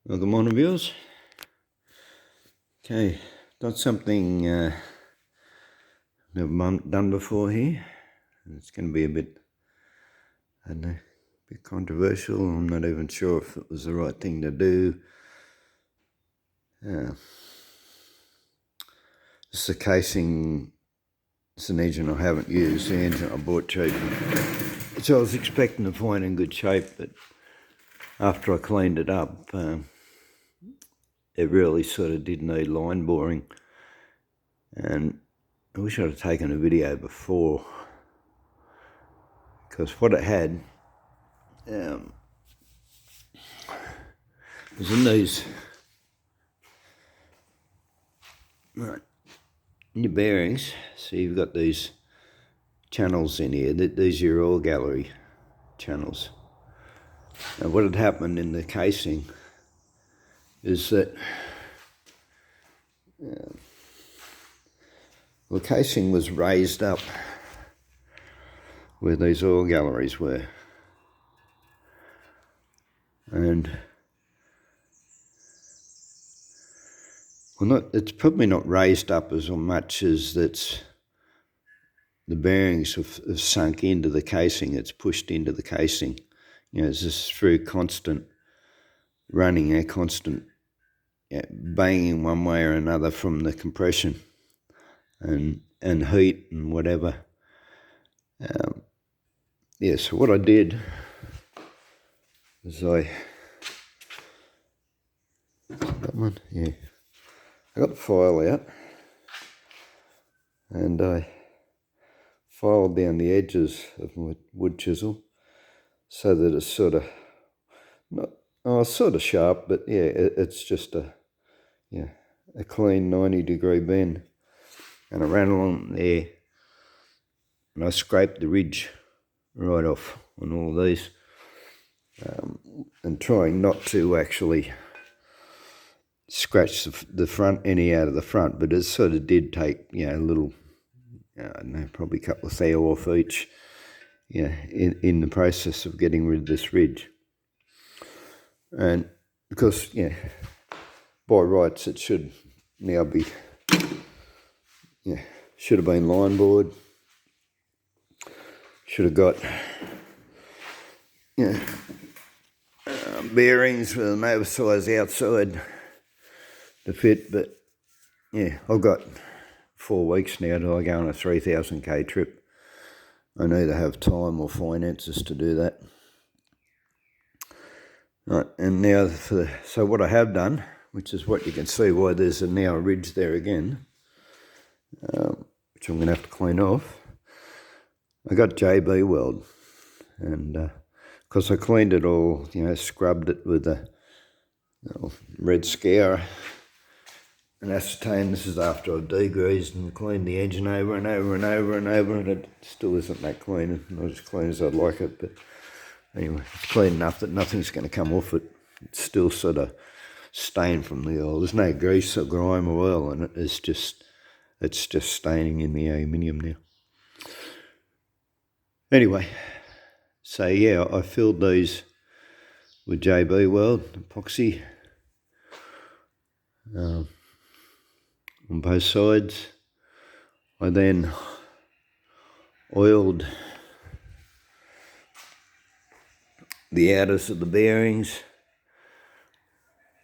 Well, good morning, viewers. Okay, got something never done before here. It's going to be a bit, I don't know, a bit controversial. I'm not even sure if it was the right thing to do. It's a casing. It's an engine I haven't used. The engine I bought cheap, which I was expecting to find in good shape, but after I cleaned it up, it really sort of did need line boring. And I wish I'd have taken a video before, because what it had was in these, right, in your bearings. So you've got these channels in here. These are your oil gallery channels. Now what had happened in the casing is that the casing was raised up where these oil galleries were, and it's probably not raised up as much as the bearings have sunk into the casing. It's pushed into the casing. You know, it's just through constant running, a constant banging one way or another from the compression and heat and whatever. So what I did is I got the file out and I filed down the edges of my wood chisel so that it's sort of sort of sharp, but yeah, it's just a clean 90-degree bend. And I ran along there and I scraped the ridge right off on all of these, and trying not to actually scratch the front any out of the front, but it sort of did take, a little, I don't know, probably a couple of thou off each, in the process of getting rid of this ridge. And because, by rights it should now be, should have been line bored, should have got, bearings with an oversized outside to fit, but I've got 4 weeks now till I go on a 3,000k trip. I neither have time or finances to do that. Right, and now so what I have done, which is what you can see why there's now a ridge there again, which I'm going to have to clean off. I got JB weld, and because I cleaned it all, scrubbed it with a red scourer and ascertained, this is after I've degreased and cleaned the engine over and over and over and over, and it still isn't that clean, not as clean as I'd like it, but anyway, it's clean enough that nothing's going to come off it. It's still sort of stained from the oil. There's no grease or grime or oil in it. It's just staining in the aluminium now. Anyway, so I filled these with JB weld epoxy on both sides. I then oiled the outers of the bearings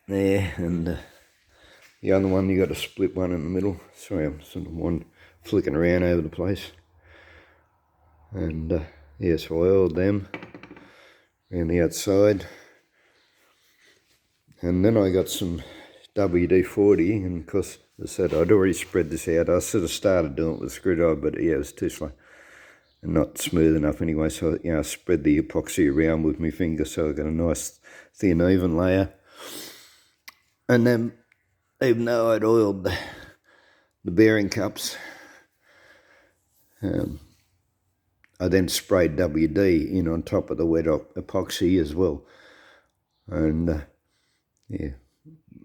there, and the other one, you got a split one in the middle. Sorry, I'm sort of flicking around over the place. And so I oiled them around the outside, and then I got some WD-40, and because I said I'd already spread this out, I sort of started doing it with a screwdriver, but it was too slow and not smooth enough anyway, so I spread the epoxy around with my finger so I got a nice thin even layer. And then, even though I'd oiled the bearing cups, I then sprayed WD in on top of the wet epoxy as well, and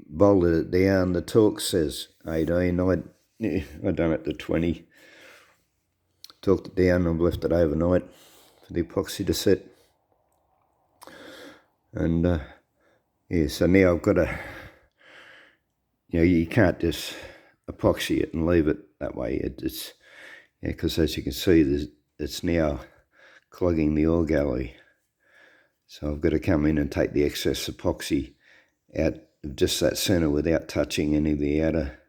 bolted it down. The torque says 18. I done it to 20. Torqued it down and left it overnight for the epoxy to set. And Yeah, so now I've got to, you can't just epoxy it and leave it that way. It's because as you can see, it's now clogging the oil gallery. So I've got to come in and take the excess epoxy out of just that centre without touching any of the outer,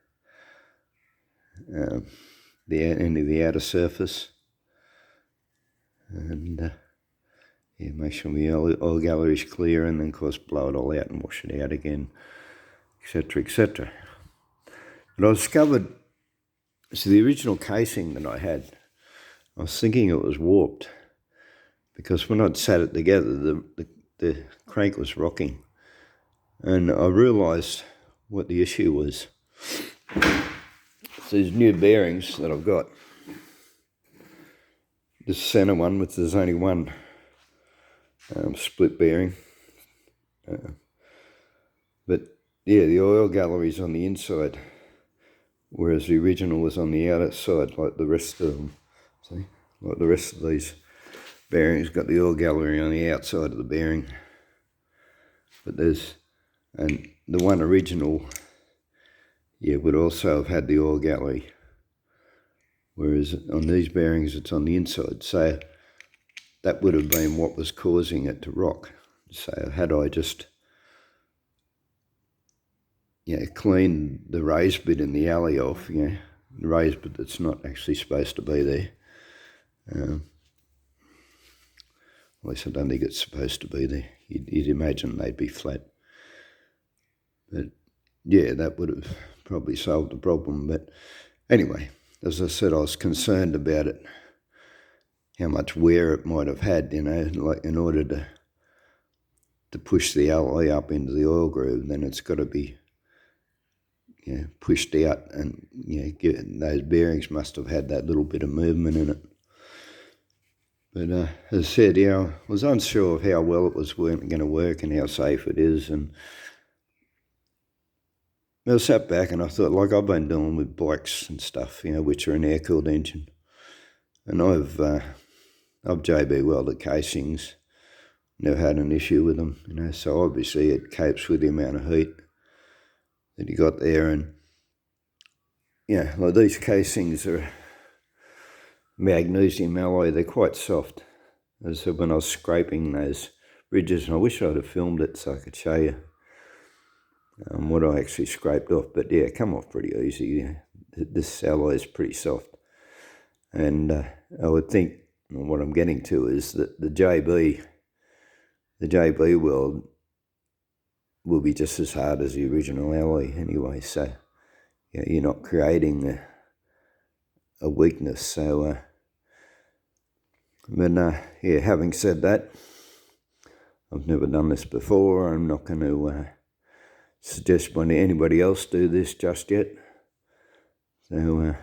any of the outer surface, and make sure the oil gallery is clear, and then of course blow it all out and wash it out again, etc., etc. But I discovered, so the original casing that I had, I was thinking it was warped, because when I'd sat it together, the crank was rocking, and I realised what the issue was. So these new bearings that I've got, this centre one, which there's only one split bearing, but yeah, the oil gallery's on the inside, whereas the original was on the outer side, like the rest of them. See, like the rest of these bearings got the oil gallery on the outside of the bearing, but and the one original, would also have had the oil gallery, whereas on these bearings it's on the inside. So that would have been what was causing it to rock. So had I just cleaned the raised bit in the alley off, the raised bit that's not actually supposed to be there, at least I don't think it's supposed to be there. You'd imagine they'd be flat. But yeah, that would have probably solved the problem. But anyway, as I said, I was concerned about it, how much wear it might have had, like in order to push the alloy up into the oil groove, then it's got to be pushed out, and those bearings must have had that little bit of movement in it. But as I said, I was unsure of how well it was going to work and how safe it is, and I sat back and I thought, like I've been doing with bikes and stuff, which are an air-cooled engine, and I've JB welded casings, never had an issue with them, so obviously it copes with the amount of heat that you got there. And like these casings are magnesium alloy, they're quite soft. As I said, when I was scraping those ridges, and I wish I'd have filmed it so I could show you what I actually scraped off, but yeah, it come off pretty easy. This alloy is pretty soft, and I would think, what I'm getting to is that the JB weld will be just as hard as the original alloy anyway, so you're not creating a weakness. So having said that, I've never done this before. I'm not going to suggest anybody else do this just yet. So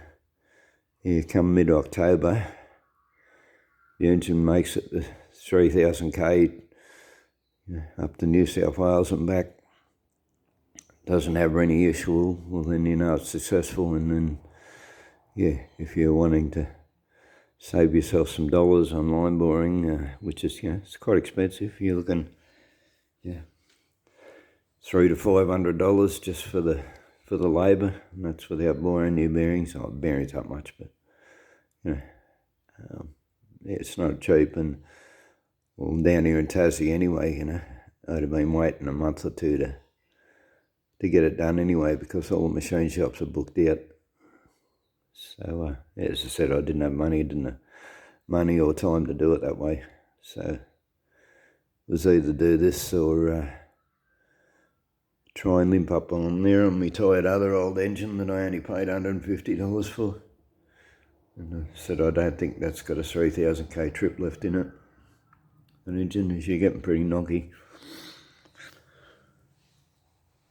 come mid-October, the engine makes it the 3,000k up to New South Wales and back, doesn't have any issue, well then it's successful. And then if you're wanting to save yourself some dollars on line boring, which is it's quite expensive, you're looking $300 to $500 just for the labour, and that's without boring new bearings. Bearings aren't much, but it's not cheap. And down here in Tassie anyway, I'd have been waiting a month or two to get it done anyway, because all the machine shops are booked out. So as I said, I didn't have money or time to do it that way. So it was either do this or try and limp up on there on my tired other old engine that I only paid $150 for. And I said, I don't think that's got a 3,000k trip left in it. An engine is you're getting pretty noggy.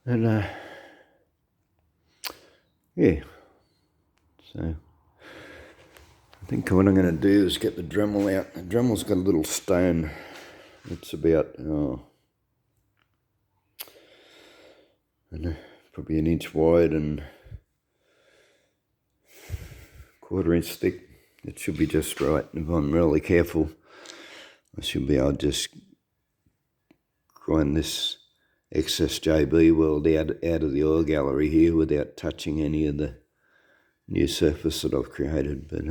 And so I think what I'm going to do is get the Dremel out. The Dremel's got a little stone. It's about probably an inch wide and 1/4 inch thick. It should be just right. If I'm really careful, I should be able to just grind this excess JB weld out of the oil gallery here without touching any of the new surface that I've created. But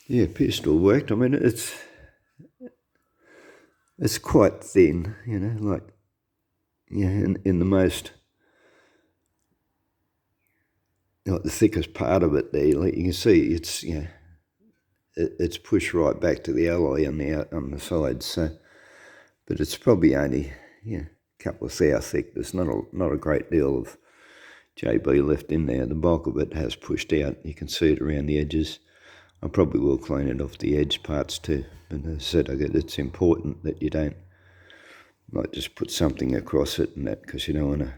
yeah, it appears to have worked. I mean, it's quite thin, you know, like, yeah, in the most, like the thickest part of it there, like you can see it's, yeah, it's pushed right back to the alloy on the sides. So, but it's probably only, yeah, a couple of thou thick. There's not a great deal of JB left in there. The bulk of it has pushed out. You can see it around the edges. I probably will clean it off the edge parts too. But as I said, it's important that you don't like just put something across it and that, because you don't want to.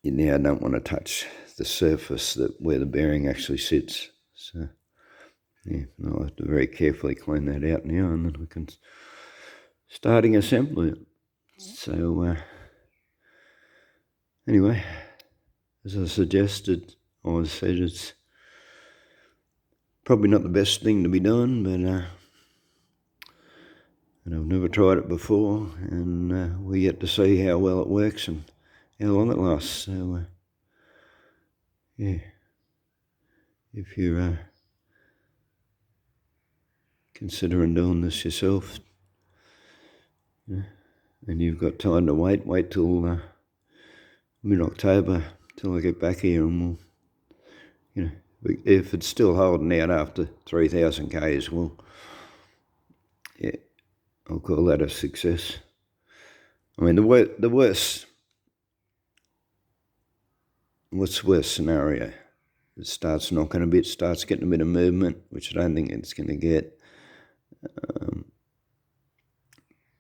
You now don't want to touch the surface where the bearing actually sits. So yeah, I'll have to very carefully clean that out now, and then we can starting assembly it. So anyway, as I suggested, or as I said, it's probably not the best thing to be doing, but and I've never tried it before, and we get to see how well it works and how long it lasts. So yeah, if you're considering doing this yourself, yeah, and you've got time to wait till mid-October till I get back here, and we'll, you know, if it's still holding out after 3,000 Ks, well, yeah, I'll call that a success. I mean, what's the worst scenario? It starts knocking a bit, starts getting a bit of movement, which I don't think it's going to get.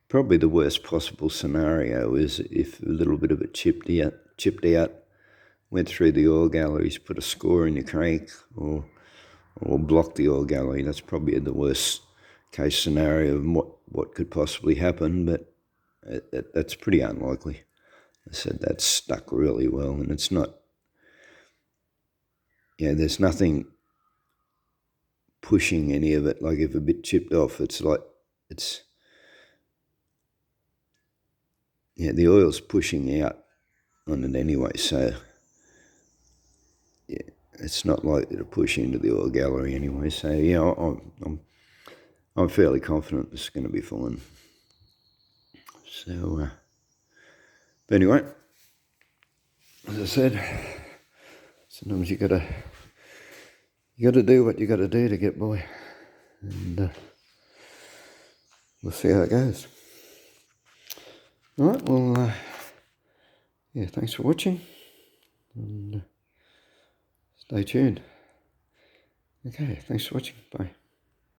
Probably the worst possible scenario is if a little bit of it chipped out, went through the oil galleries, put a score in your crank, or blocked the oil gallery. That's probably the worst case scenario of what could possibly happen, but that's pretty unlikely. I said that's stuck really well, and it's not, yeah, there's nothing pushing any of it. Like if a bit chipped off, it's like, yeah, the oil's pushing out on it anyway, so yeah, it's not likely to push into the oil gallery anyway. So yeah, I'm fairly confident this is going to be fine. So, but anyway, as I said, sometimes you gotta do what you gotta do to get by, and we'll see how it goes. All right, well, yeah, thanks for watching, and stay tuned. Okay, thanks for watching. Bye.